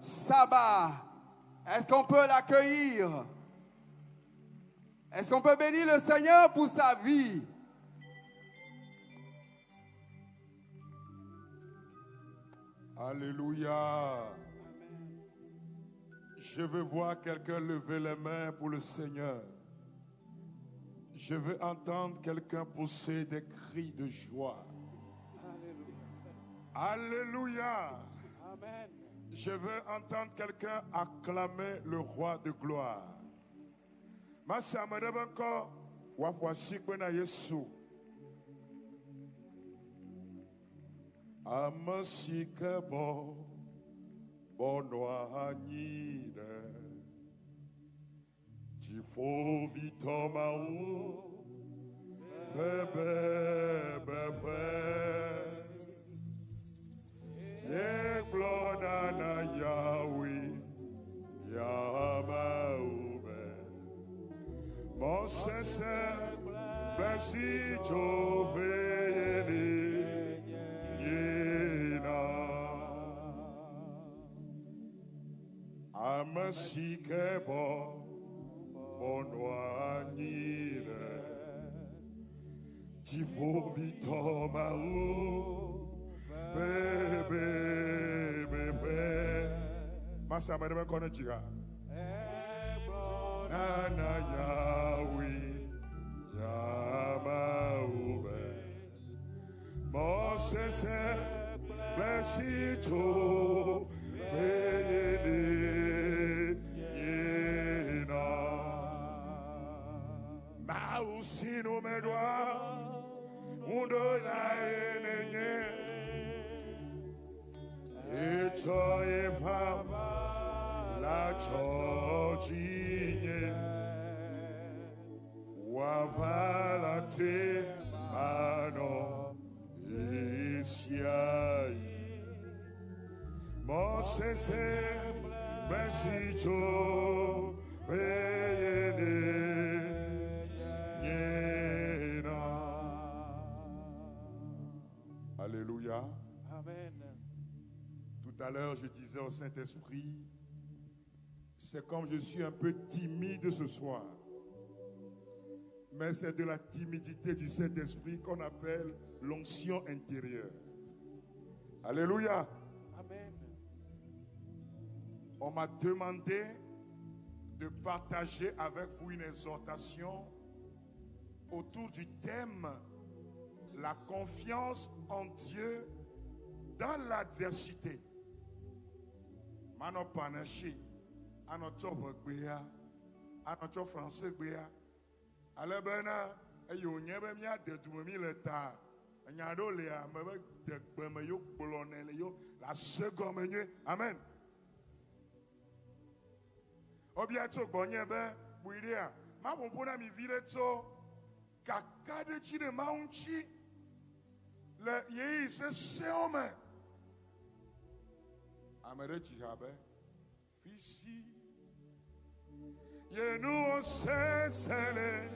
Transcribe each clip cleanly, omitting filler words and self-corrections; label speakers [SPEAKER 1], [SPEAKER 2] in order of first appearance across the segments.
[SPEAKER 1] Sabbat. Est-ce qu'on peut l'accueillir? Est-ce qu'on peut bénir le Seigneur pour sa vie?
[SPEAKER 2] Alléluia. Je veux voir quelqu'un lever les mains pour le Seigneur. Je veux entendre quelqu'un pousser des cris de joie. Alléluia.
[SPEAKER 3] Amen.
[SPEAKER 2] Je veux entendre quelqu'un acclamer le roi de gloire. Masa madabako wakwasi kwena Yesu. Amasika bonwa nyide. Jifo vitoma u bebe. Yeglona na Yahweh, Yamaube. Mon Seigneur, merci Joveli, Yena. Amasike bonwanire. Tifo vitomaou. Bebe. Masa madame kono jiga. Nana Yahweh Yamaube. Moses blessito vele yena. Mausino medwa undo na enenye. Echo efama la chojinye wavalate mano isiai Moses mesicho peyene yena. Alléluia.
[SPEAKER 3] Amen.
[SPEAKER 2] Tout à l'heure, je disais au Saint-Esprit, c'est comme je suis un peu timide ce soir. Mais c'est de la timidité du Saint-Esprit qu'on appelle l'onction intérieure. Alléluia.
[SPEAKER 3] Amen.
[SPEAKER 2] On m'a demandé de partager avec vous une exhortation autour du thème la confiance en Dieu dans l'adversité. Mano panashi, anoto bogbeya, anoto français gbeya. Alebena, eyo nyebe mia de dumemi leta. Nyado lea mebe de gbeme yo bolonele yo la segomenye. Amen. Obiato gbonyebe buiria. Ma bompona mi vireto kakade chide maunchi. Le yei se seome. Amere chihabe fisi yenu se sele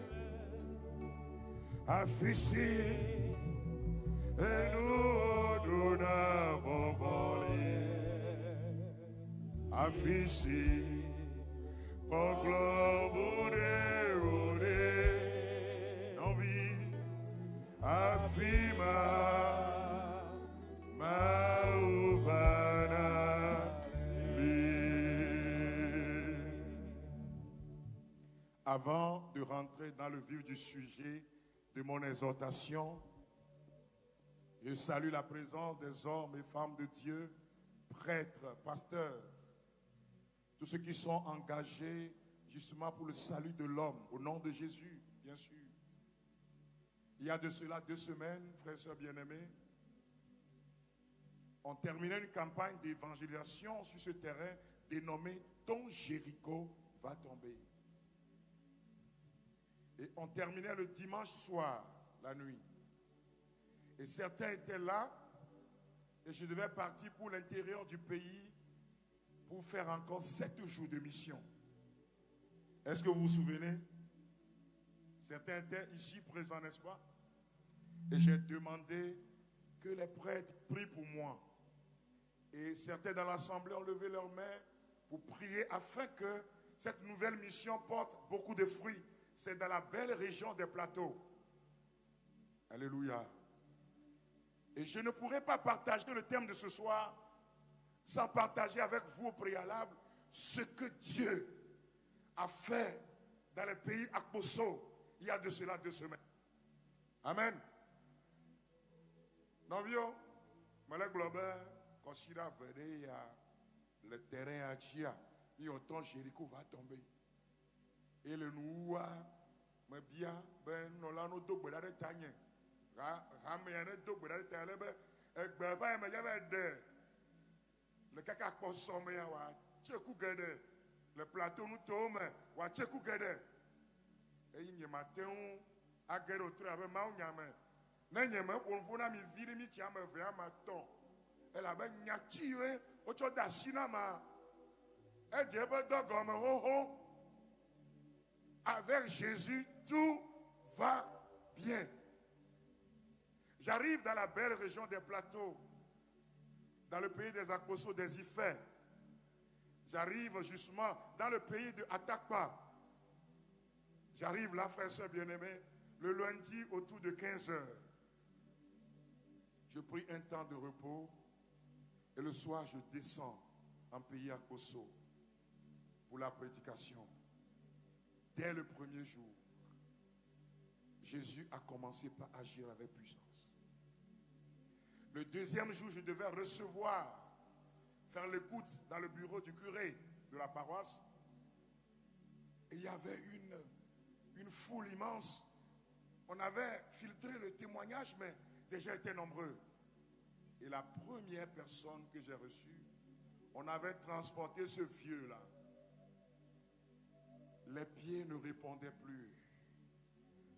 [SPEAKER 2] afisi enu dona vovoli afisi conglobure ore novi afima mauvana. Avant de rentrer dans le vif du sujet de mon exhortation, je salue la présence des hommes et femmes de Dieu, prêtres, pasteurs, tous ceux qui sont engagés justement pour le salut de l'homme, au nom de Jésus, bien sûr. Il y a de cela 2 semaines, frères et sœurs bien-aimés, on terminait une campagne d'évangélisation sur ce terrain dénommé « Ton Jéricho va tomber ». Et on terminait le dimanche soir, la nuit. Et certains étaient là, et je devais partir pour l'intérieur du pays pour faire encore 7 jours de mission. Est-ce que vous vous souvenez? Certains étaient ici présents, n'est-ce pas? Et j'ai demandé que les prêtres prient pour moi. Et certains dans l'assemblée ont levé leurs mains pour prier afin que cette nouvelle mission porte beaucoup de fruits. C'est dans la belle région des plateaux. Alléluia. Et je ne pourrais pas partager le thème de ce soir sans partager avec vous au préalable ce que Dieu a fait dans le pays Akposo il y a de cela 2 semaines. Amen. Non, vieux, Malek Globert, quand il a venu le terrain à Chia, il entend Jéricho va tomber. Et le Noua, mais bien, ben, nous l'avons tout beau dans le tanier. Le caca consommé, le plateau nous tombe, et il y a matin, à guerre au travail, elle avait tiré autour d'Assinama. Elle dit, avec Jésus, tout va bien. J'arrive dans la belle région des plateaux, dans le pays des Akposo, des Ifè. J'arrive justement dans le pays de Atakpa. J'arrive là, frères et sœurs bien-aimés, le lundi autour de 15 heures. Je pris un temps de repos et le soir, je descends en pays Akposo pour la prédication. Dès le premier jour, Jésus a commencé par agir avec puissance. Le deuxième jour, je devais recevoir, faire l'écoute dans le bureau du curé de la paroisse. Et il y avait une foule immense. On avait filtré le témoignage, mais déjà étaient nombreux. Et la première personne que j'ai reçue, on avait transporté ce vieux-là. Les pieds ne répondaient plus.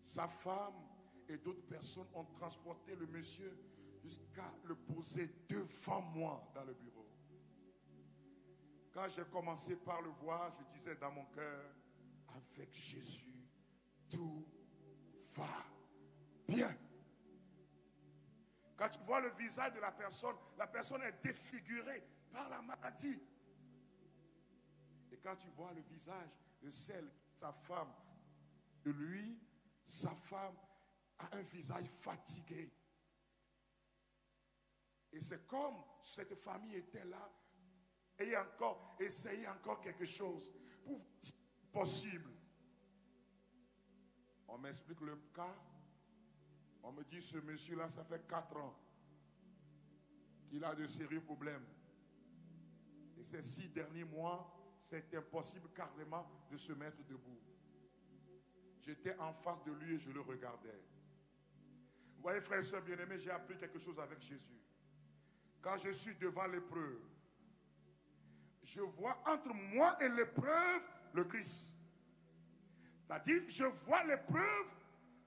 [SPEAKER 2] Sa femme et d'autres personnes ont transporté le monsieur jusqu'à le poser devant moi dans le bureau. Quand j'ai commencé par le voir, je disais dans mon cœur, avec Jésus, tout va bien. Quand tu vois le visage de la personne est défigurée par la maladie. Et quand tu vois le visage de celle, sa femme, de lui, sa femme a un visage fatigué. Et c'est comme cette famille était là et essayé encore quelque chose pour possible. On m'explique le cas. On me dit ce monsieur-là, ça fait 4 ans qu'il a de sérieux problèmes. Et ces 6 derniers mois, c'est impossible carrément de se mettre debout. J'étais en face de lui et je le regardais. Vous voyez, frères et sœurs bien-aimés, j'ai appris quelque chose avec Jésus. Quand je suis devant l'épreuve, je vois entre moi et l'épreuve le Christ. C'est-à-dire, je vois l'épreuve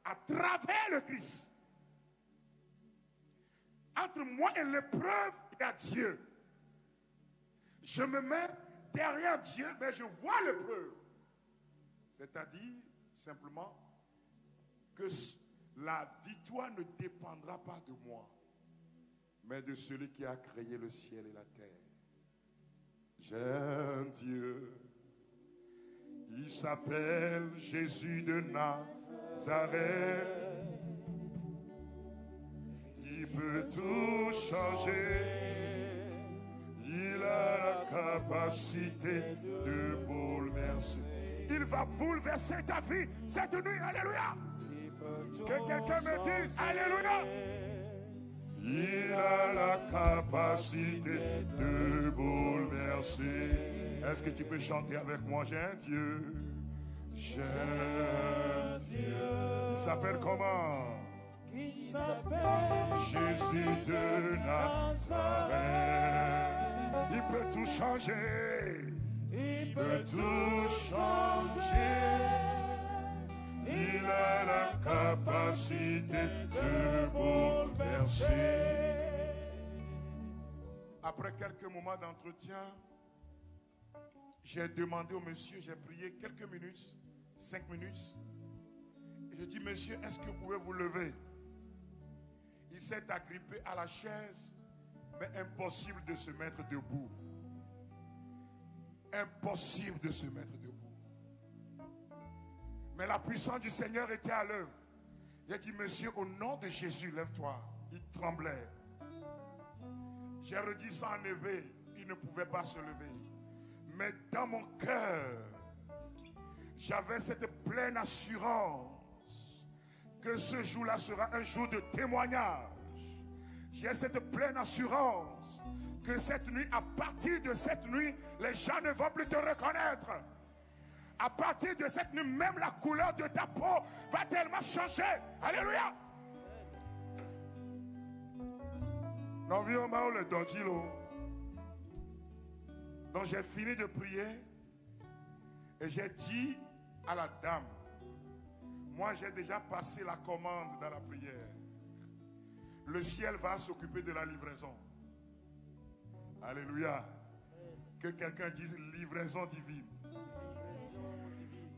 [SPEAKER 2] à travers le Christ. Entre moi et l'épreuve, il y a Dieu. Je me mets derrière Dieu, mais je vois l'épreuve. C'est-à-dire, simplement, que la victoire ne dépendra pas de moi, mais de celui qui a créé le ciel et la terre. J'ai un Dieu, il s'appelle Jésus de Nazareth. Il peut tout changer. Il a la capacité de bouleverser. Il va bouleverser ta vie cette nuit. Alléluia. Que quelqu'un me dise Alléluia. Il a la capacité de bouleverser. Est-ce que tu peux chanter avec moi? J'ai un Dieu. J'ai un Dieu. Il s'appelle comment?
[SPEAKER 3] Il s'appelle
[SPEAKER 2] Jésus de Nazareth. Il peut tout changer.
[SPEAKER 3] Il
[SPEAKER 2] peut tout changer. Il a la capacité de bouleverser. Après quelques moments d'entretien, j'ai demandé au monsieur, j'ai prié quelques minutes, 5 minutes. Et je dis, monsieur, est-ce que vous pouvez vous lever? Il s'est agrippé à la chaise mais impossible de se mettre debout. Impossible de se mettre debout. Mais la puissance du Seigneur était à l'œuvre. Il a dit, monsieur, au nom de Jésus, lève-toi. Il tremblait. J'ai redit ça en éveil. Il ne pouvait pas se lever. Mais dans mon cœur, j'avais cette pleine assurance que ce jour-là sera un jour de témoignage. J'ai cette pleine assurance que cette nuit, à partir de cette nuit, les gens ne vont plus te reconnaître. À partir de cette nuit, même la couleur de ta peau va tellement changer. Alléluia. Donc j'ai fini de prier et j'ai dit à la dame, moi j'ai déjà passé la commande dans la prière. Le ciel va s'occuper de la livraison. Alléluia. Que quelqu'un dise livraison divine.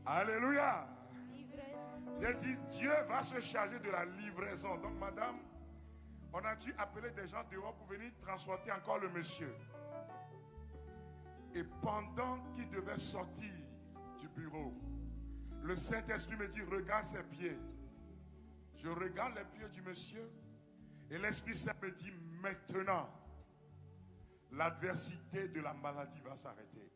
[SPEAKER 2] Alléluia. J'ai dit Dieu va se charger de la livraison. Donc madame, on a dû appeler des gens dehors pour venir transporter encore le monsieur. Et pendant qu'il devait sortir du bureau, le Saint-Esprit me dit, regarde ses pieds. Je regarde les pieds du monsieur et l'Esprit Saint me dit, maintenant, l'adversité de la maladie va s'arrêter.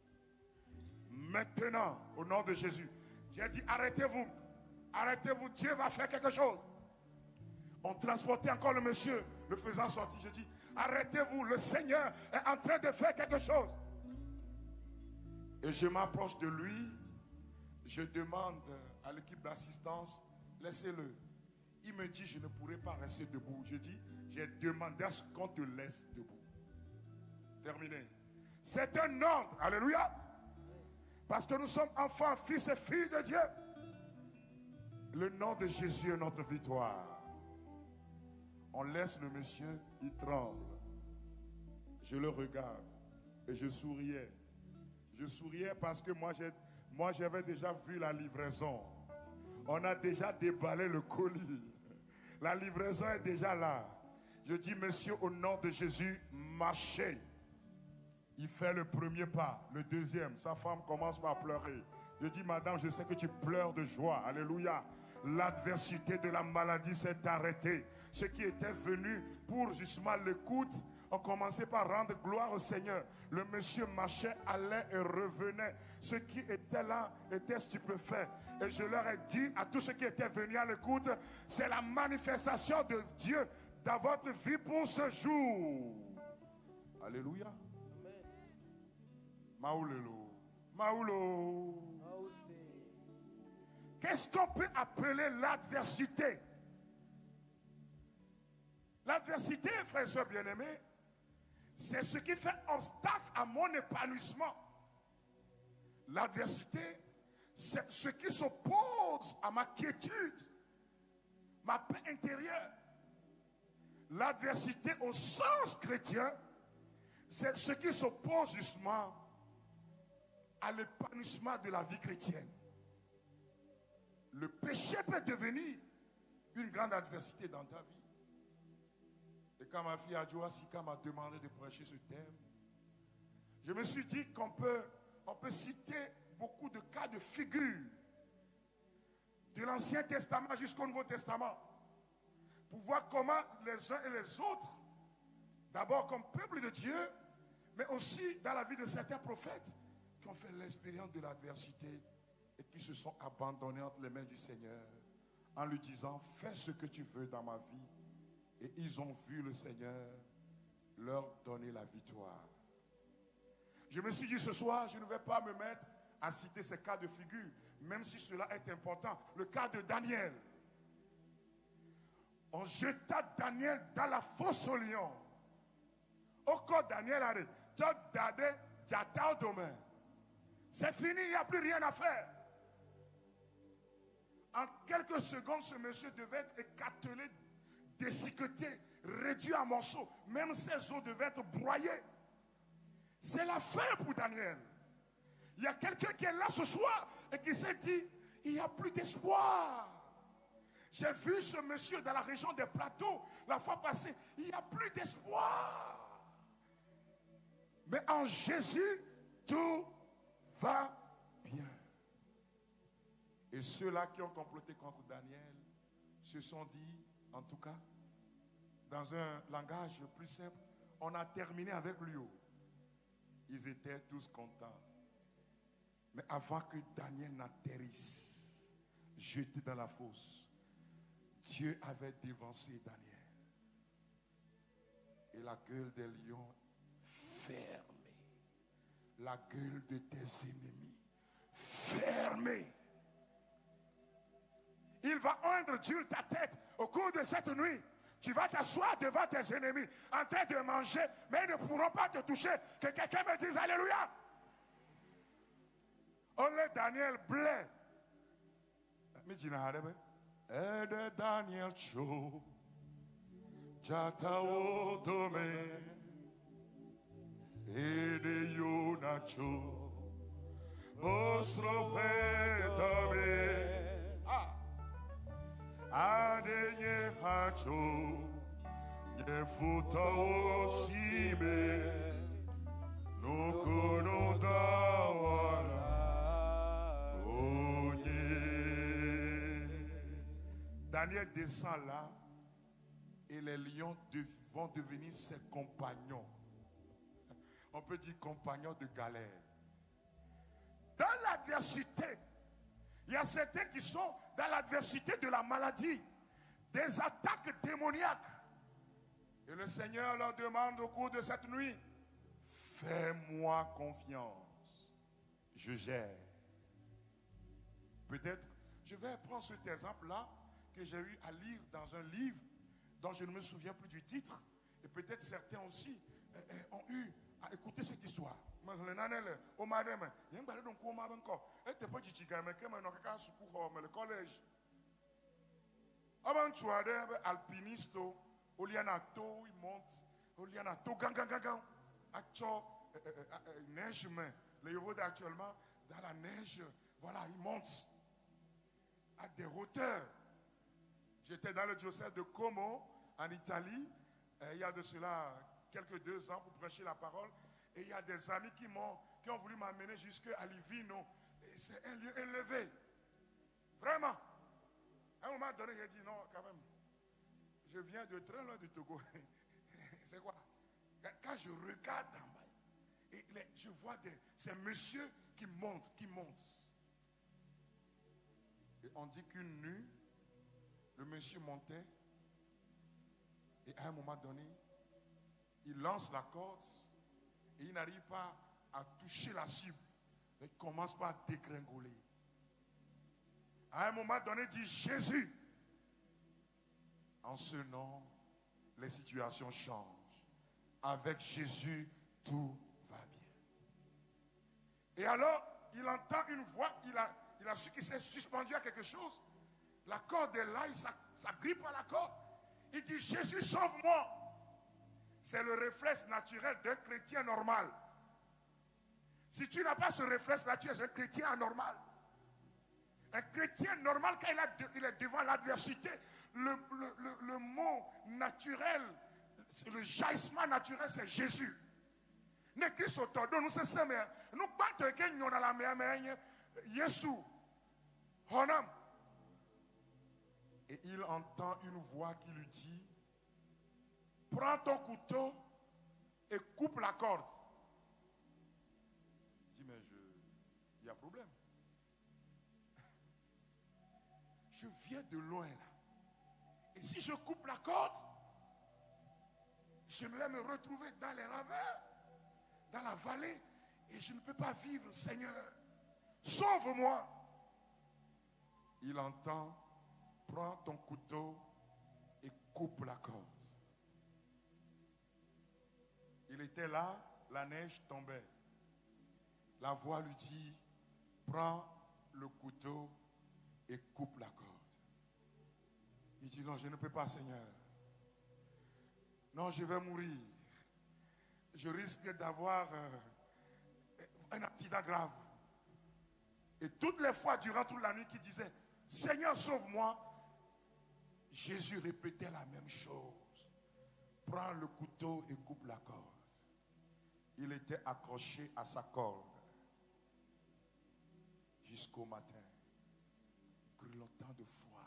[SPEAKER 2] Maintenant, au nom de Jésus. J'ai dit, arrêtez-vous. Arrêtez-vous, Dieu va faire quelque chose. On transportait encore le monsieur, le faisant sortir. J'ai dit, arrêtez-vous, le Seigneur est en train de faire quelque chose. Et je m'approche de lui, je demande à l'équipe d'assistance, laissez-le. Il me dit, je ne pourrai pas rester debout. Je dis, j'ai demandé à ce qu'on te laisse debout. Terminé. C'est un ordre, alléluia. Parce que nous sommes enfants, fils et filles de Dieu. Le nom de Jésus est notre victoire. On laisse le monsieur, il tremble. Je le regarde et je souriais. Je souriais parce que moi j'avais déjà vu la livraison. On a déjà déballé le colis. La livraison est déjà là. Je dis, monsieur, au nom de Jésus, marchez. Il fait le premier pas, le deuxième. Sa femme commence par pleurer. Je dis, madame, je sais que tu pleures de joie. Alléluia. L'adversité de la maladie s'est arrêtée. Ceux qui étaient venus pour justement l'écoute ont commencé par rendre gloire au Seigneur. Le monsieur marchait, allait et revenait. Ceux qui étaient là étaient stupéfaits. Et je leur ai dit à tous ceux qui étaient venus à l'écoute, c'est la manifestation de Dieu dans votre vie pour ce jour. Alléluia. Maoulelo. Maoulo. Qu'est-ce qu'on peut appeler l'adversité? L'adversité, frères et sœurs bien-aimés, c'est ce qui fait obstacle à mon épanouissement. L'adversité, c'est ce qui s'oppose à ma quiétude, ma paix intérieure. L'adversité au sens chrétien, c'est ce qui s'oppose justement à l'épanouissement de la vie chrétienne. Le péché peut devenir une grande adversité dans ta vie. Et quand ma fille Adjoa Sika m'a demandé de prêcher ce thème, je me suis dit qu'on peut citer beaucoup de cas de figure de l'Ancien Testament jusqu'au Nouveau Testament pour voir comment les uns et les autres, d'abord comme peuple de Dieu, mais aussi dans la vie de certains prophètes qui ont fait l'expérience de l'adversité et qui se sont abandonnés entre les mains du Seigneur en lui disant, fais ce que tu veux dans ma vie. Et ils ont vu le Seigneur leur donner la victoire. Je me suis dit ce soir, je ne vais pas me mettre à citer ces cas de figure, même si cela est important. Le cas de Daniel. On jeta Daniel dans la fosse au lion. Au corps Daniel a dit, c'est fini, il n'y a plus rien à faire. En quelques secondes, ce monsieur devait être écartelé, déchiqueté, réduit en morceaux. Même ses os devaient être broyés. C'est la fin pour Daniel. Il y a quelqu'un qui est là ce soir et qui s'est dit, il n'y a plus d'espoir. J'ai vu ce monsieur dans la région des plateaux la fois passée. Il n'y a plus d'espoir. Mais en Jésus, tout va bien. Et ceux-là qui ont comploté contre Daniel se sont dit, en tout cas, dans un langage plus simple, on a terminé avec lui. Ils étaient tous contents. Mais avant que Daniel n'atterrisse, jeté dans la fosse, Dieu avait dévancé Daniel. Et la gueule des lions fermée. La gueule de tes ennemis fermée. Il va oindre Dieu ta tête au cours de cette nuit. Tu vas t'asseoir devant tes ennemis en train de manger, mais ils ne pourront pas te toucher. Que quelqu'un me dise Alléluia. Only Daniel bled. Ede Daniel cho Jatao dome Ede Yona cho Bosrofe dome Adenye hacho Yefuta osime Nukuno dawana Daniel descend là et les lions vont devenir ses compagnons. On peut dire compagnons de galère. Dans l'adversité, il y a certains qui sont dans l'adversité de la maladie, des attaques démoniaques. Et le Seigneur leur demande au cours de cette nuit, fais-moi confiance, je gère. Peut-être, je vais prendre cet exemple-là que j'ai eu à lire dans un livre dont je ne me souviens plus du titre, et peut-être certains aussi ont eu à écouter cette histoire. Le collège. Alpinisto, Olianato, il monte, Olianato, gang, neige, mais le niveau actuellement, dans la neige, voilà, il monte à des hauteurs. J'étais dans le diocèse de Como, en Italie, il y a de cela quelques 2 ans pour prêcher la parole. Et il y a des amis qui ont voulu m'amener jusqu'à Livino. Et c'est un lieu élevé. Vraiment. À un moment donné, j'ai dit non, quand même. Je viens de très loin du Togo. C'est quoi? Quand je regarde en bas, et je vois ces messieurs qui montent. Et on dit qu'une nuit, le monsieur montait et à un moment donné, il lance la corde et il n'arrive pas à toucher la cible. Il commence par dégringoler. À un moment donné, il dit Jésus. En ce nom, les situations changent. Avec Jésus, tout va bien. Et alors, il entend une voix, il a su qu'il s'est suspendu à quelque chose. La corde est là, il s'agrippe à la corde. Il dit, Jésus, sauve-moi. C'est le réflexe naturel d'un chrétien normal. Si tu n'as pas ce réflexe naturel, c'est un chrétien anormal. Un chrétien normal, quand il est devant l'adversité, le mot naturel, le jaillissement naturel, c'est Jésus. Nous et il entend une voix qui lui dit, prends ton couteau et coupe la corde. Il dit, mais il y a problème. Je viens de loin là. Et si je coupe la corde, je vais me retrouver dans les ravins, dans la vallée, et je ne peux pas vivre, Seigneur. Sauve-moi. Il entend, prends ton couteau et coupe la corde. Il était là, la neige tombait. La voix lui dit, prends le couteau et coupe la corde. Il dit, non, je ne peux pas, Seigneur. Non, je vais mourir. Je risque d'avoir un accident grave. Et toutes les fois durant toute la nuit qu'il disait, Seigneur, sauve-moi, Jésus répétait la même chose. Prends le couteau et coupe la corde. Il était accroché à sa corde jusqu'au matin, grelottant de froid.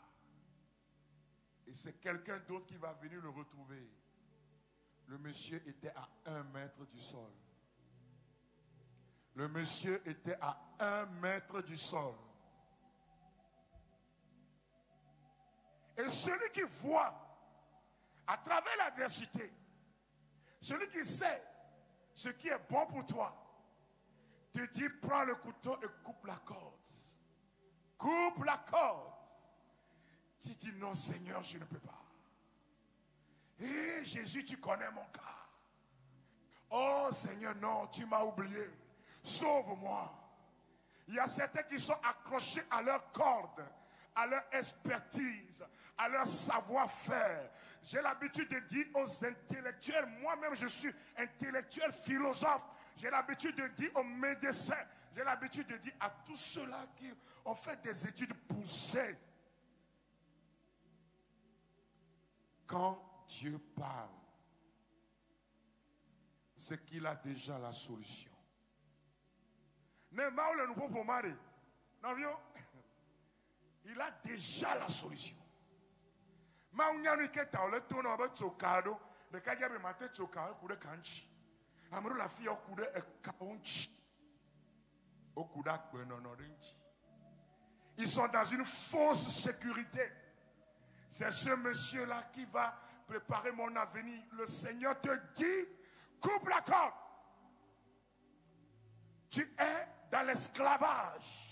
[SPEAKER 2] Et c'est quelqu'un d'autre qui va venir le retrouver. Le monsieur était à 1 mètre du sol. Le monsieur était à 1 mètre du sol. Et celui qui voit à travers l'adversité, celui qui sait ce qui est bon pour toi, te dit prends le couteau et coupe la corde. Coupe la corde. Tu dis non Seigneur, je ne peux pas. Et Jésus, tu connais mon cas. Oh Seigneur, non, tu m'as oublié. Sauve-moi. Il y a certains qui sont accrochés à leur corde, à leur expertise, à leur savoir-faire. J'ai l'habitude de dire aux intellectuels, moi-même je suis intellectuel, philosophe. J'ai l'habitude de dire aux médecins, j'ai l'habitude de dire à tous ceux-là qui ont fait des études poussées. Quand Dieu parle, c'est qu'il a déjà la solution. Il a déjà la solution. Ils sont dans une fausse sécurité. C'est ce monsieur-là qui va préparer mon avenir. Le Seigneur te dit, coupe la corde. Tu es dans l'esclavage.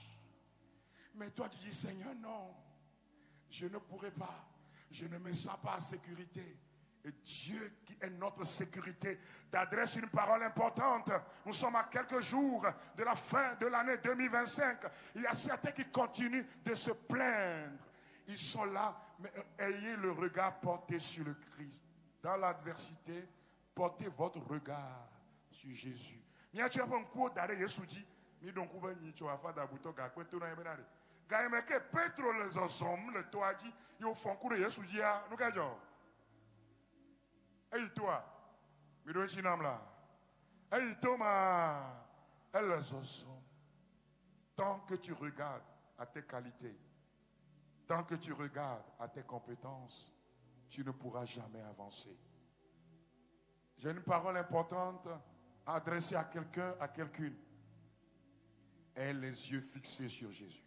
[SPEAKER 2] Mais toi tu dis, Seigneur, non, je ne pourrai pas. Je ne me sens pas en sécurité. Et Dieu qui est notre sécurité t'adresse une parole importante. Nous sommes à quelques jours de la fin de l'année 2025. Il y a certains qui continuent de se plaindre. Ils sont là, mais ayez le regard porté sur le Christ. Dans l'adversité, portez votre regard sur Jésus. Hey toi, hey Thomas, tant que tu regardes à tes qualités, tant que tu regardes à tes compétences, tu ne pourras jamais avancer. J'ai une parole importante à adresser à quelqu'un, à quelqu'une. Aie les yeux fixés sur Jésus.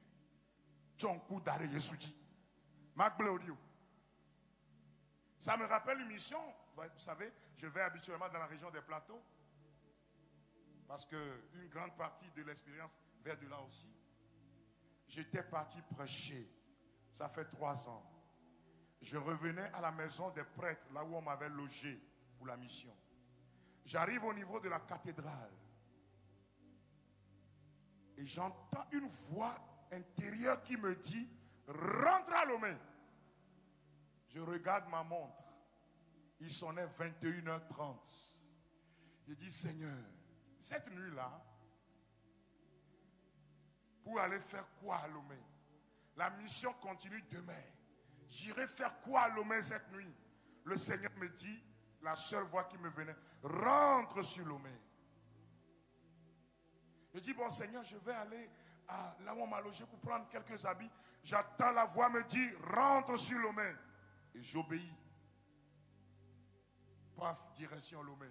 [SPEAKER 2] Ça me rappelle une mission. Vous savez, je vais habituellement dans la région des plateaux. Parce qu'une grande partie de l'expérience vient de là aussi. J'étais parti prêcher. Ça fait 3 ans. Je revenais à la maison des prêtres, là où on m'avait logé pour la mission. J'arrive au niveau de la cathédrale. Et j'entends une voix intérieure qui me dit, rentre à Lomé. Je regarde ma montre. Il sonnait 21h30. Je dis, Seigneur, cette nuit-là, pour aller faire quoi à Lomé? La mission continue demain. J'irai faire quoi à Lomé cette nuit? Le Seigneur me dit, la seule voix qui me venait, rentre sur Lomé. Je dis, bon Seigneur, je vais aller là où on m'a logé pour prendre quelques habits. J'attends la voix me dit, rentre sur Lomé. Et j'obéis. Paf, direction Lomé.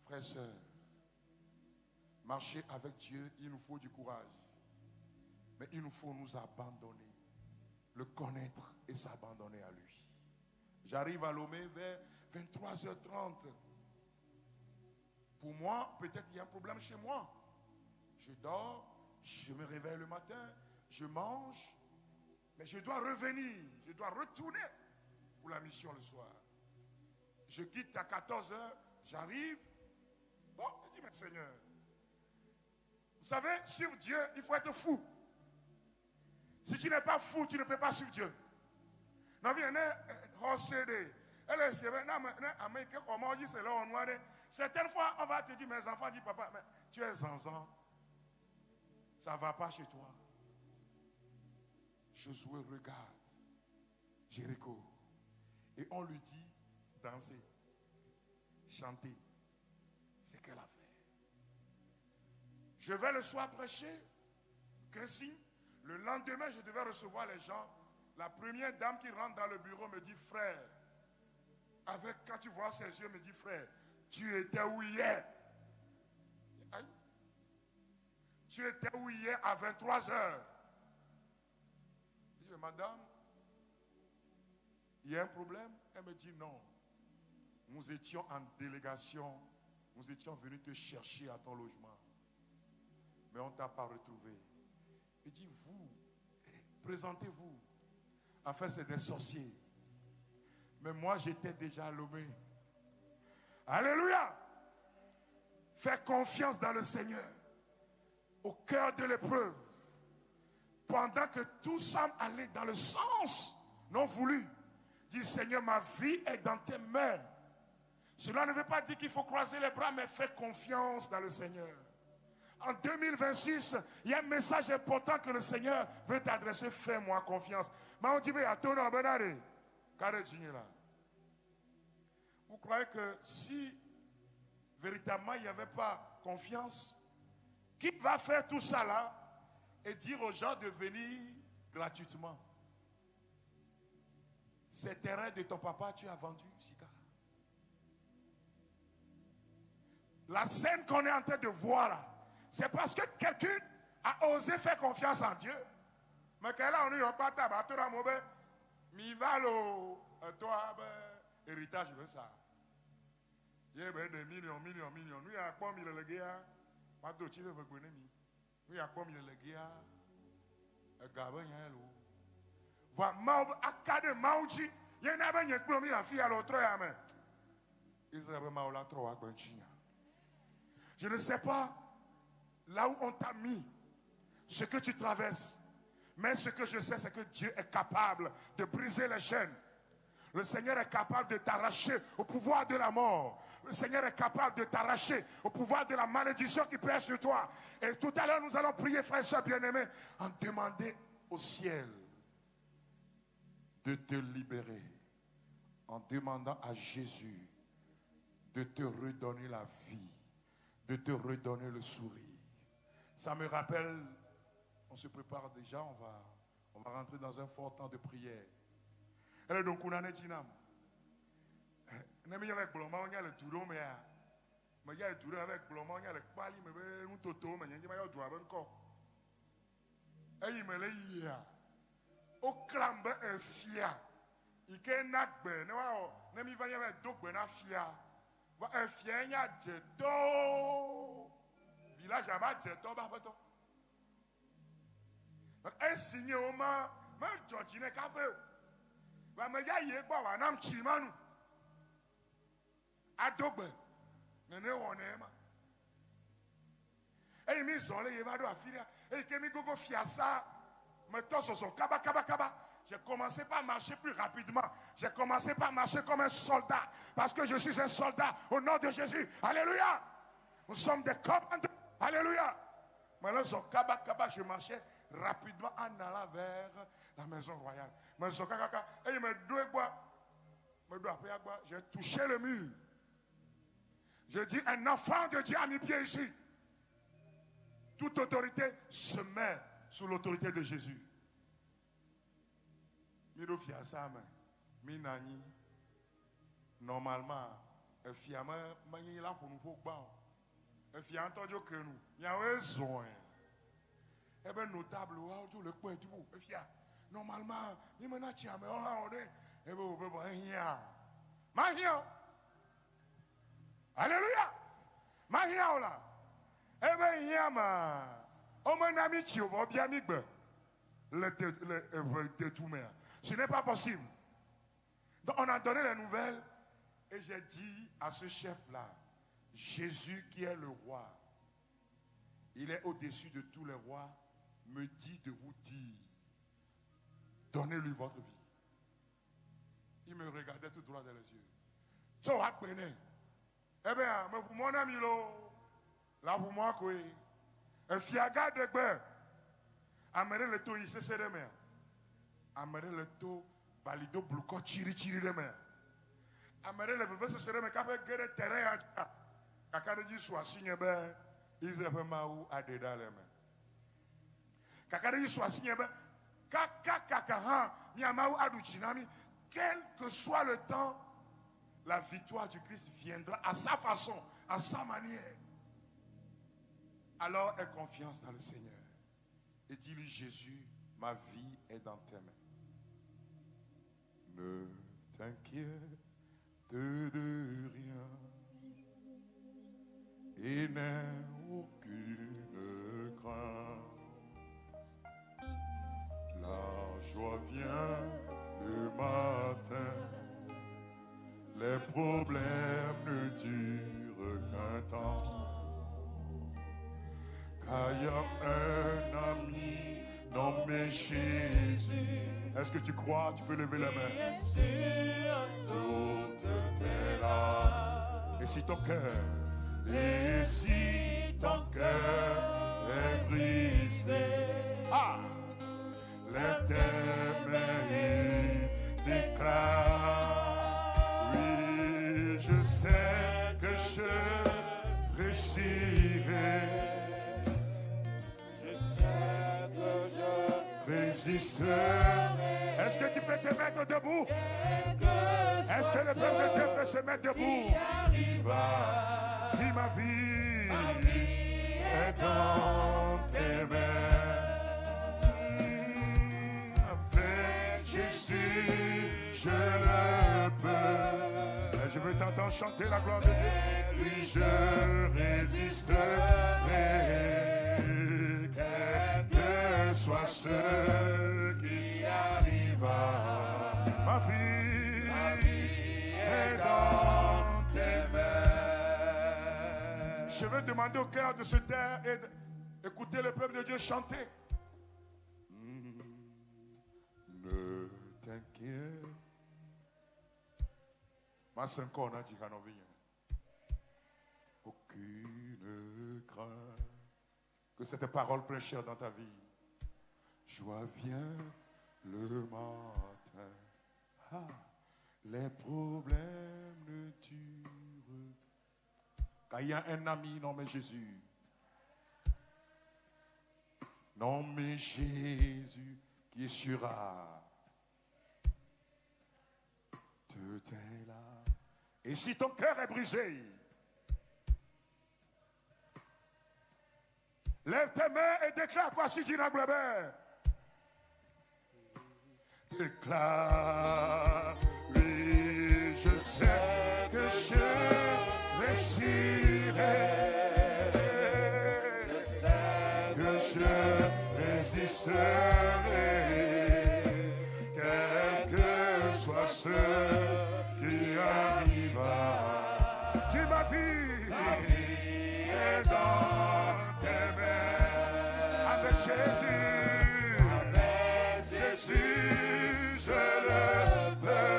[SPEAKER 2] Frères et sœurs, marcher avec Dieu, il nous faut du courage. Mais il nous faut nous abandonner, le connaître et s'abandonner à lui. J'arrive à Lomé vers 23h30. Pour moi, peut-être il y a un problème chez moi. Je dors, je me réveille le matin, je mange, mais je dois revenir, je dois retourner pour la mission le soir. Je quitte à 14h, j'arrive. Bon, je dis, mais Seigneur, vous savez, suivre Dieu, il faut être fou. Si tu n'es pas fou, tu ne peux pas suivre Dieu. Certaines fois, on va te dire, mes enfants, dis papa, mais tu es zanzan. Ça ne va pas chez toi. Josué regarde Jéricho et on lui dit, danser, chanter. C'est qu'elle a fait. Je vais le soir prêcher, qu'un signe. Le lendemain, je devais recevoir les gens. La première dame qui rentre dans le bureau me dit, frère, quand tu vois ses yeux, me dit, frère, tu étais où hier? Aïe. Tu étais où hier à 23 heures? Je dis, madame, il y a un problème? Elle me dit, non. Nous étions en délégation. Nous étions venus te chercher à ton logement. Mais on ne t'a pas retrouvé. Il dit, vous, présentez-vous. Enfin, c'est des sorciers. Mais moi, j'étais déjà lomé. Alléluia! Fais confiance dans le Seigneur. Au cœur de l'épreuve. Pendant que tout semble aller dans le sens non voulu. Dis, Seigneur, ma vie est dans tes mains. Cela ne veut pas dire qu'il faut croiser les bras, mais fais confiance dans le Seigneur. En 2026, il y a un message important que le Seigneur veut t'adresser. Fais-moi confiance. Mais on dit, vous croyez que si véritablement il n'y avait pas confiance, qui va faire tout ça là et dire aux gens de venir gratuitement? Ces terrains de ton papa, tu as vendu, Sika. La scène qu'on est en train de voir là, c'est parce que quelqu'un a osé faire confiance en Dieu. Mais qu'elle a eu un pata, bah, tout le monde, mi va le, toi, héritage de ça. Il y a des millions. Nous, il y a pas mille le gars, pas d'autres qui veulent venir. Nous, il y a pas mille le gars, Gabon, il y a l'eau. Voilà, Akade Mauji, il y en a bien qui ont mis la fille à l'autre, mais Israël m'a la trop à Benchina. Je ne sais pas là où on t'a mis, ce que tu traverses. Mais ce que je sais, c'est que Dieu est capable de briser les chaînes. Le Seigneur est capable de t'arracher au pouvoir de la mort. Le Seigneur est capable de t'arracher au pouvoir de la malédiction qui pèse sur toi. Et tout à l'heure, nous allons prier, frères et sœurs bien-aimés, en demander au ciel de te libérer. En demandant à Jésus de te redonner la vie, de te redonner le sourire. Ça me rappelle, on se prépare déjà, on va rentrer dans un fort temps de prière. Et donc, on a un dinam. On a avec Bloma, on a le toulon, mais il y a le toulon avec Bloma, on a le pali, mais on a toto, mais il y a le joie encore. Et il me l'a dit, au clambe un fia. Il y a un nakbe, ne mi va y avoir deux ben fia. Un fia, il y a jeto. Village à jeto, babato. Un signe au moins, mais Georgie n'est capé. Mais il y a eu quoi, on a un chimano. À Dogbe, ne ne on aime. Et il m'y sont les évadés à finir. Et il m'a gogo fiasa. Mais toi, ce sont kaba. J'ai commencé par marcher plus rapidement. J'ai commencé par marcher comme un soldat. Parce que je suis un soldat au nom de Jésus. Alléluia. Nous sommes des commandants. Alléluia. Maintenant, son kaba, je marchais rapidement en allant vers la maison royale. Mais son kaka, et il me doit quoi? J'ai touché le mur. Je dis, un enfant de Dieu a mis pied ici. Toute autorité se met sous l'autorité de Jésus. Mirofia Sam, Minani, normalement, un fiamma, il a pour nous pour bon. Un fiam entendu que nous, il y a un soin. Eh bien, notable, tout le coin du bout. Un fiam, normalement, il m'a dit, mais on est, eh bien, on peut pas rien. Mahia, alléluia, Mahia, là. Eh bien, il y a ma, on m'a mis, tu vas bien migbe. Ce n'est pas possible. Donc on a donné les nouvelles et j'ai dit à ce chef-là, Jésus qui est le roi, il est au-dessus de tous les rois, me dit de vous dire, donnez-lui votre vie. Il me regardait tout droit dans les yeux. Eh bien, mais pour mon ami, là pour moi, quoi, un fiaga de guerre. Amere le to yise se de me. Amere le to balido bluko chiri de me. Amere le veve se de me kape gere terrain ya. Kaka dit soit signé ben, Israël maou a dedans les mains. Kaka dit soit signé ben, kaka miamaou adouchinami, quel que soit le temps, la victoire du Christ viendra à sa façon, à sa manière. Alors aie confiance dans le Seigneur et dis-lui Jésus, ma vie est dans tes mains. Ne t'inquiète de rien et n'aie aucune crainte. La joie vient le matin, les problèmes ne durent qu'un temps. Car il y a un ami nommé Jésus. Est-ce que tu crois? Tu peux lever la main. Toutes tes larmes. Et si ton cœur est brisé, l'Éternel déclare, oui, je sais que je réussirai. Résisterai. Est-ce que tu peux te mettre debout? Est-ce que le peuple de Dieu peut se mettre debout? Dis ma vie est dans tes mains. Avec Jésus, je le peux. Et je veux t'entendre chanter la gloire de Dieu. Lui, je résisterai. Soit ce qui arriva, ma vie est dans tes mains. Je veux demander au cœur de se taire et d'écouter le peuple de Dieu chanter. Ne t'inquiète. Ma sainte dit aucune crainte. Que cette parole prenne chair dans ta vie. Joie vient le matin. Les problèmes ne durent. Quand il y a un ami nommé Jésus. Nommé Jésus qui est sur tout est là. Et si ton cœur est brisé, lève tes mains et déclare voici Dinaglebert. Déclare, oui, je sais que je réussirai. Je sais que je résisterai. Quel que soit ce qui arriva. Tu ma vie est dans tes mains. Avec Jésus, je le veux.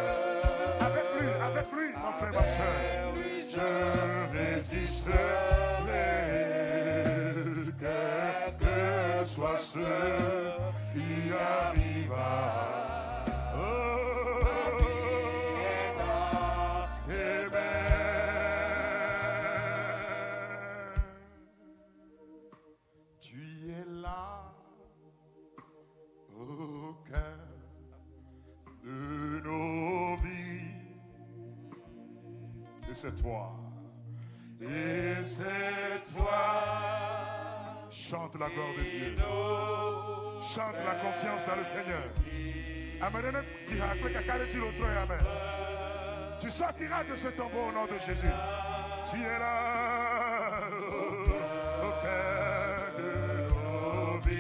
[SPEAKER 2] Avec lui, mon frère, ma soeur, je résisterai. Quel que soit ce qui arriva. C'est toi. Et c'est toi. Chante la gloire de Dieu. Chante la confiance dans le Seigneur. Amen. Tu sortiras de ce tombeau au nom de Jésus. Tu es là au cœur de nos vies.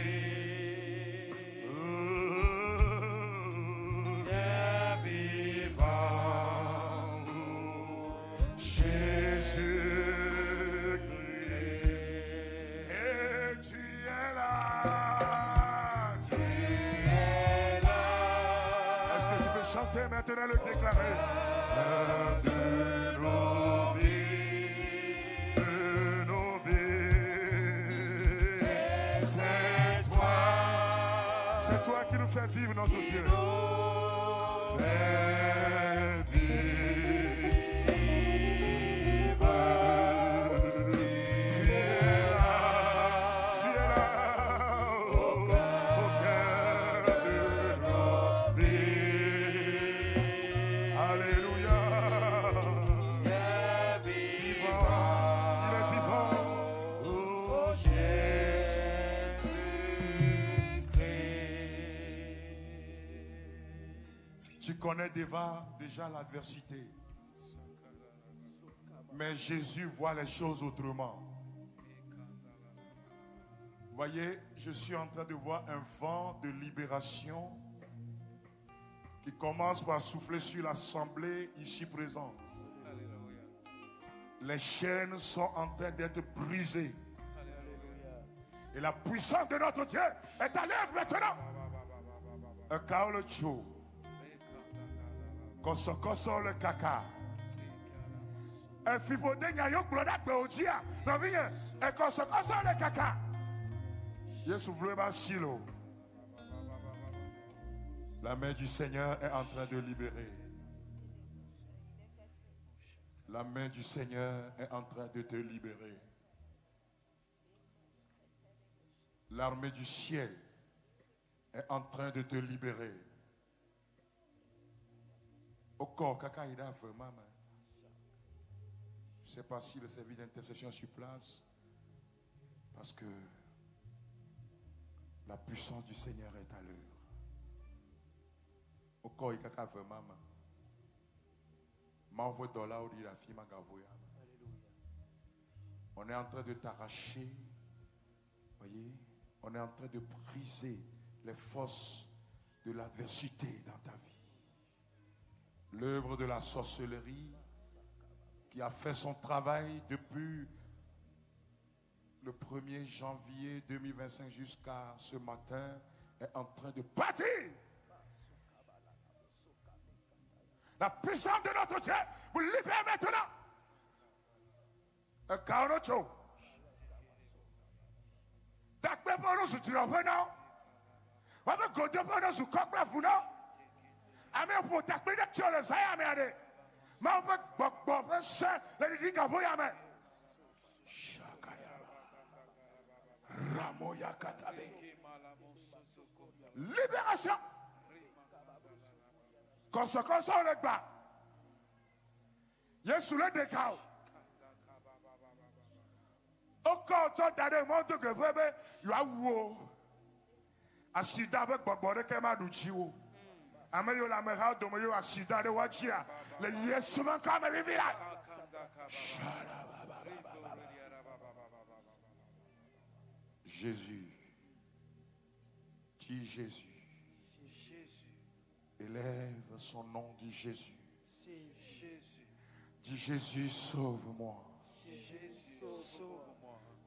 [SPEAKER 2] Maintenant le déclarer. De nos vies, de nos vies. C'est toi qui nous fais vivre notre Dieu. Fais vivre Tu connais déjà l'adversité. Mais Jésus voit les choses autrement. Voyez, je suis en train de voir un vent de libération qui commence par souffler sur l'assemblée ici présente. Les chaînes sont en train d'être brisées. Et la puissance de notre Dieu est à l'œuvre maintenant. Un kaolo cho. Koso le kaka. Un fibode nyayok blodak beojia. Non viens. Un koso le kaka. Jésus voulait ma silo. La main du Seigneur est en train de libérer. La main du Seigneur est en train de te libérer. L'armée du ciel est en train de te libérer. Au corps, caca, il a vraiment. Je ne sais pas si le service d'intercession est sur place. Parce que la puissance du Seigneur est à l'heure. Au corps, il caca vraiment. M'envoie dollar ou dit la fille Magavoya. On est en train de t'arracher. Voyez, on est en train de briser les forces de l'adversité dans ta vie. L'œuvre de la sorcellerie qui a fait son travail depuis le 1er janvier 2025 jusqu'à ce matin est en train de partir. La puissance de notre Dieu vous libère maintenant. Un kaonocho. Takbe pono su tirofeno. Wabe godo pono su kokla funo. Ame po takbe de chole saya me ade. Ma ope bokbo se le dinga voya me. Shakayama. Ramoya katabe. Libération. Conséquence on le bat. Yesu le décao. Au corps de monde que vous avez, you are wo. Asida avec Bobore Kema Duchiwo. Ameyo la mera domoyo asida de wachia. Le Yesu man comme vivira. Jésus. Dis Jésus. Élève son nom, dit Jésus. Dis Jésus, sauve-moi.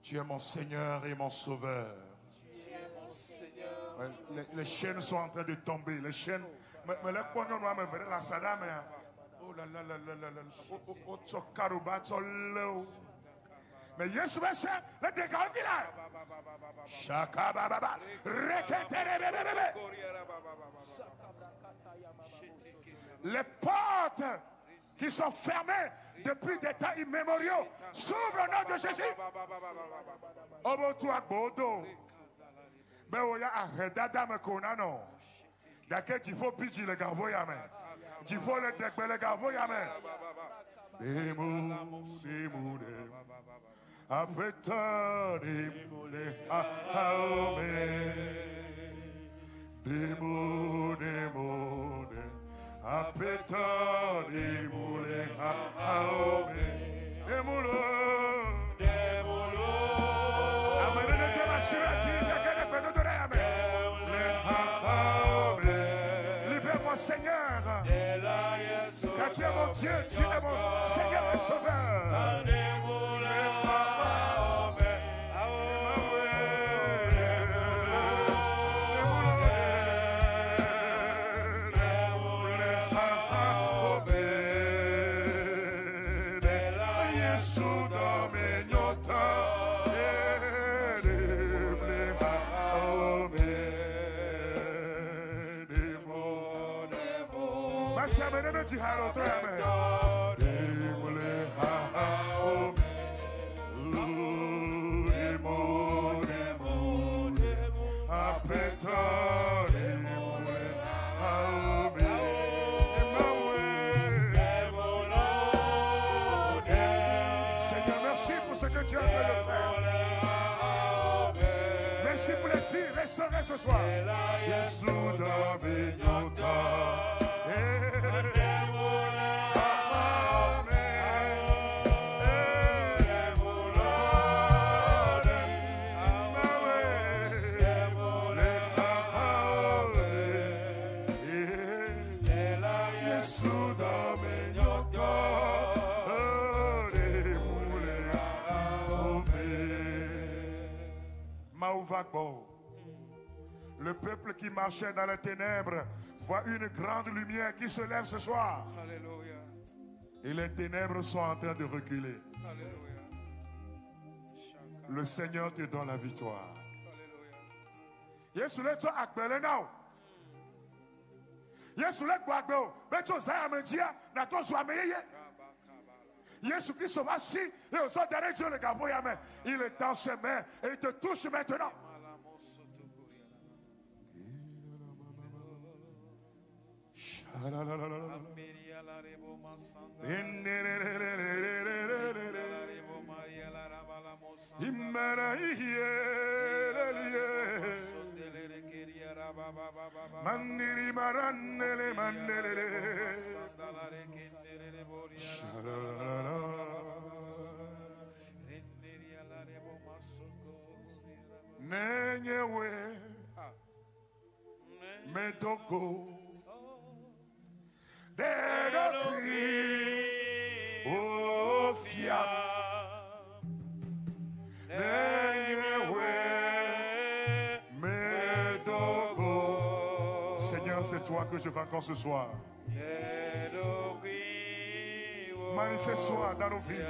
[SPEAKER 2] Tu es mon Seigneur et mon Sauveur. Les chaînes sont en train de tomber. Les chaînes. Mais les poignons noirs me verraient la sadame. Oh là là là là là là. Oh tsokaruba tsolo. Mais Yesu le dégât village. Chaka baba. Reketere bébé. Les portes qui sont fermées depuis des temps immémoriaux s'ouvrent au nom de Jésus. Obotua bodo. Beoya ahedada me konano. Dake tifo piji le gavoyame. Tifo le dekbe le gavoyame. Demu. Afeta demu le aome. Demu. Apeta de moule aome de mulo amene de masirati que ne peut donner amen libère-moi Seigneur car tu es mon Dieu, tu es mon Seigneur et Sauveur. Di halo treme demole ha demo apeta demole ha Seigneur, merci pour ce que tu as fait de faire. Merci pour les filles restaurées ce soir. Yesu da benyota Le peuple qui marchait dans les ténèbres voit une grande lumière qui se lève ce soir.
[SPEAKER 3] Alléluia.
[SPEAKER 2] Et les ténèbres sont en train de reculer.
[SPEAKER 3] Alléluia.
[SPEAKER 2] Le Seigneur te donne la victoire.
[SPEAKER 3] Alléluia.
[SPEAKER 2] Yesu le to agbele now. Yesu le gbo agbe o. Be to za amedia na to so ameye. Yesu Christ va si et aux autres derniers jours le gabo yame. Il est dans ses mains et il te touche maintenant. Mandiri marannele mandele nenyewe medoko dedoki ofia nenyewe medoko. Seigneur, c'est toi que je veux encore ce soir. Manifeste-toi dans nos vies.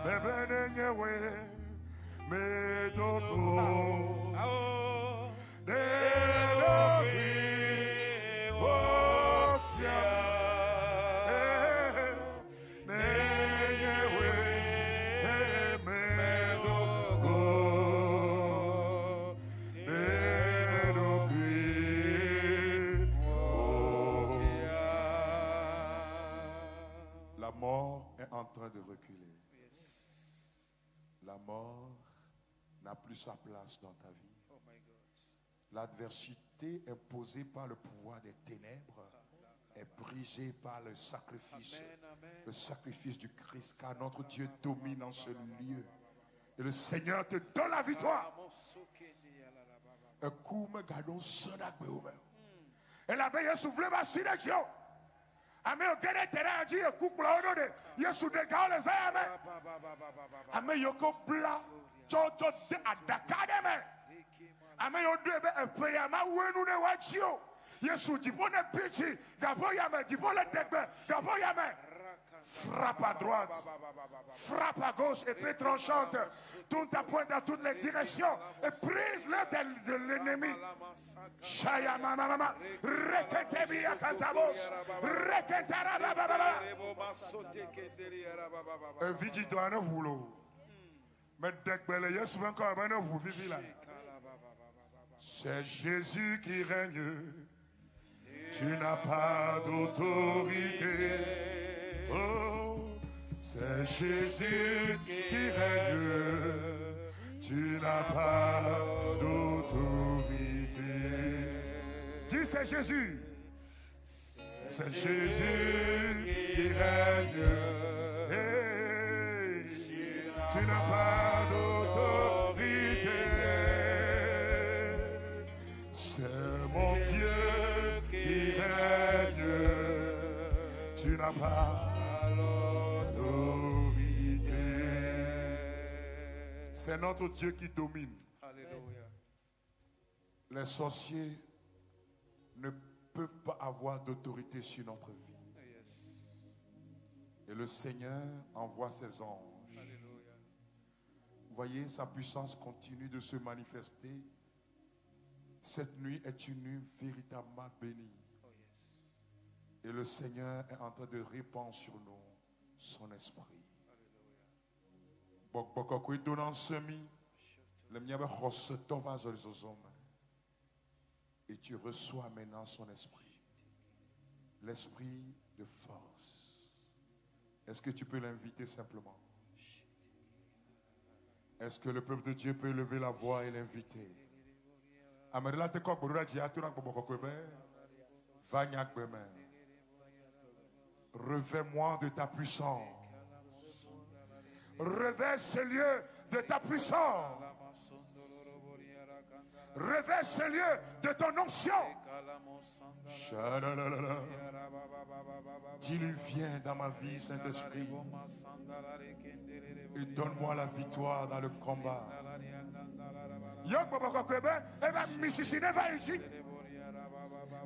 [SPEAKER 2] Bébé nenyewe medoko dedoki ofia nenyewe medoko dedoki ofia. La mort est en train de reculer. La mort n'a plus sa place dans ta vie.
[SPEAKER 3] Oh my God.
[SPEAKER 2] L'adversité imposée par le pouvoir des ténèbres est brisée par le sacrifice. Le sacrifice du Christ, car notre Dieu domine en ce lieu. Et le Seigneur te donne la victoire. Un coup me gardons son acte. Et la belle souffle ma sélection. Amen. Au gare terrain dit coupe la onode. Yesu de gars les amis. Amen. Yoko bla. Chocho de adakademe. Amen. Yo debe epeyama wenu ne wachio. Yesu dibone pichi. Gaboyame dibone degbe. Gaboyame. Frappe à droite, frappe à gauche, épée tranchante. Tourne ta pointe dans toutes les directions et brise-le de l'ennemi. Shaya mama mama, reketebia kantabos, reketarababa. Un vidi doit ne vouloir. Mais dès que les souvent quand on vous vivez là. C'est Jésus qui règne. Tu n'as pas d'autorité. Oh, c'est Jésus qui règne. Tu n'as pas d'autorité. Dis c'est Jésus. C'est Jésus qui règne. Hey, tu n'as pas d'autorité. C'est mon Dieu qui règne. Tu n'as pas d'autorité. C'est notre Dieu qui domine.
[SPEAKER 3] Alléluia.
[SPEAKER 2] Les sorciers ne peuvent pas avoir d'autorité sur notre vie.
[SPEAKER 3] Yes.
[SPEAKER 2] Et le Seigneur envoie ses anges.
[SPEAKER 3] Alléluia.
[SPEAKER 2] Vous voyez, sa puissance continue de se manifester. Cette nuit est une nuit véritablement bénie.
[SPEAKER 3] Oh yes.
[SPEAKER 2] Et le Seigneur est en train de répandre sur nous son esprit. Et tu reçois maintenant son esprit. L'esprit de force. Est-ce que tu peux l'inviter simplement? Est-ce que le peuple de Dieu peut lever la voix et l'inviter? Vanyakbeme. Revêt-moi de ta puissance. Revêt ce lieu de ta puissance. Revêt ce lieu de ton onction. Dis-lui, viens dans ma vie, Saint-Esprit, et donne-moi la victoire dans le combat.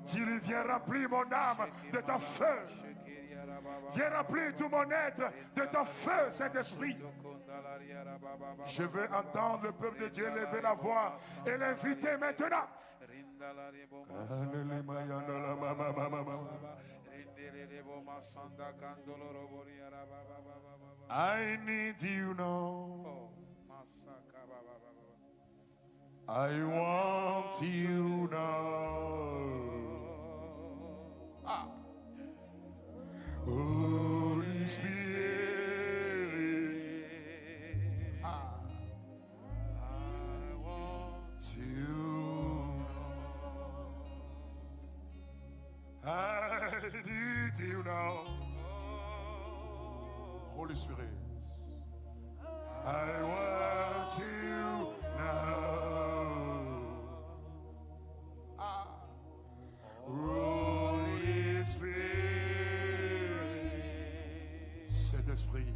[SPEAKER 2] Dis-lui, viens remplir mon âme de ton feu. Viens remplir tout mon être de ton feu, Saint-Esprit. Je veux entendre le peuple de Dieu lever la voix et l'inviter maintenant. I need you now. I want you now. Holy Spirit, I want you now. I need you now. Holy Spirit, I want you now. Holy Spirit, Saint-Esprit,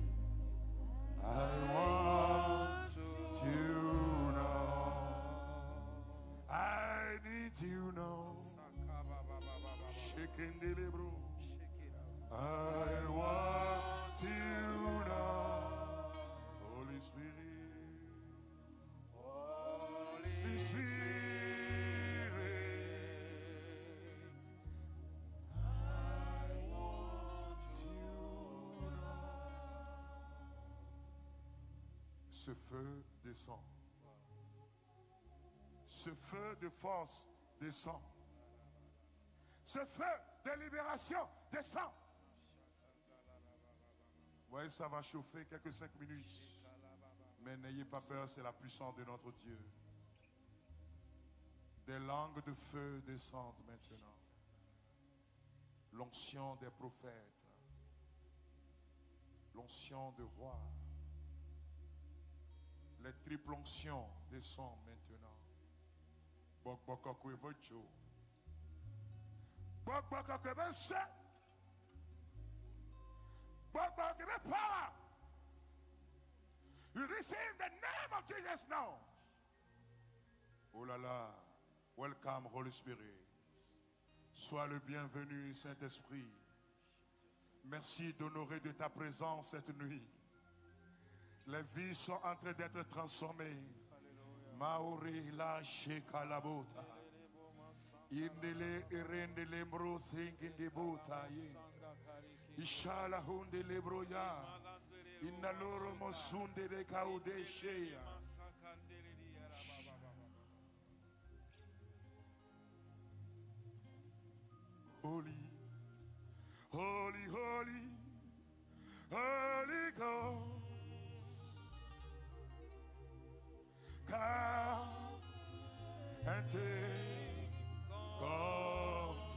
[SPEAKER 2] I want you now. I need you now. Shaking the libro. I want you now. Holy Spirit, Holy Spirit, I want you now. Ce feu descend. Ce feu de force descend. Ce feu de libération descend. Oui, ça va chauffer quelques 5 minutes. Mais n'ayez pas peur, c'est la puissance de notre Dieu. Des langues de feu descendent maintenant. L'onction des prophètes. L'onction de roi. Les triples onctions descendent maintenant. Power. You receive the name of Jesus now. Oh là là. Welcome, Holy Spirit. Sois le bienvenu, Saint-Esprit. Merci d'honorer de ta présence cette nuit. Les vies sont en train d'être transformées. Maori la shekalabota. Indele erendele mbro singinde bota. Ishala hunde lebroya. Inaloro mosunde de kaudeshea. Holy, holy, holy, holy God. Come and take control.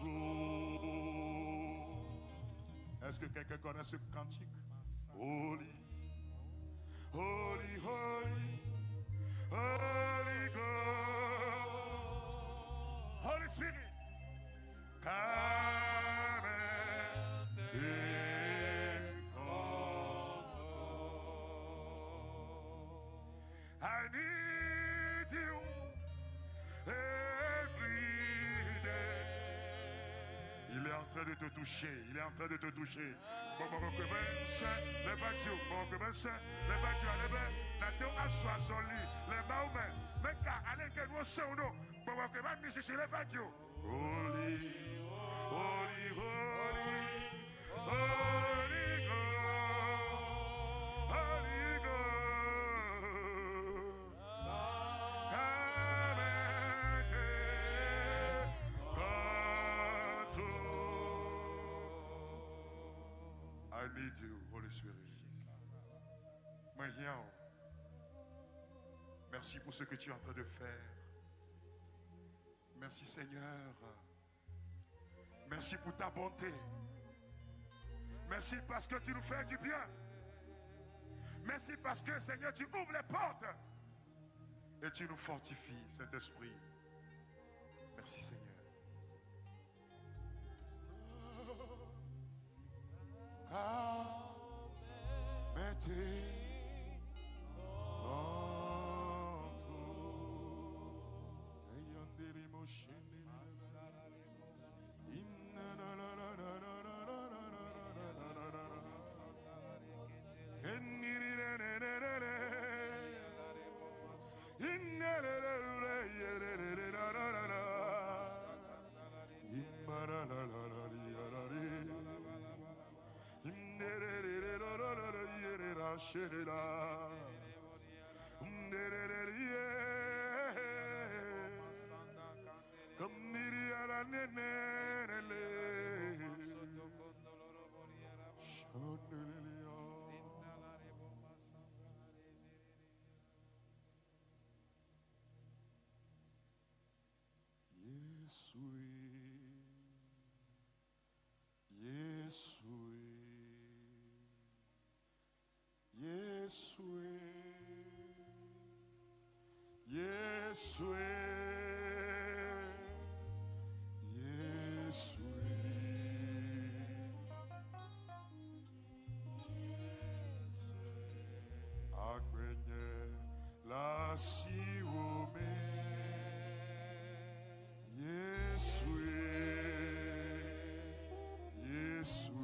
[SPEAKER 2] Est-ce que quelqu'un connaît ce cantique? Holy, holy, holy, holy God. Holy Spirit, come and take control. I need you every day. Il est en train de te toucher. Il est en train de te toucher. Bon, lève-toi, lève-toi, lève-toi. Nathan assoit son lit. Lève-toi, mais car allez que nous sommes. Bon, lève-toi. Holy, holy, holy, holy God, holy God. Come and take control. I need you, Holy Spirit. Maintenant, merci pour ce que tu es en train de faire. Merci Seigneur. Merci pour ta bonté. Merci parce que tu nous fais du bien. Merci parce que, Seigneur, tu ouvres les portes et tu nous fortifies, Saint-Esprit. Merci, Seigneur. Yes,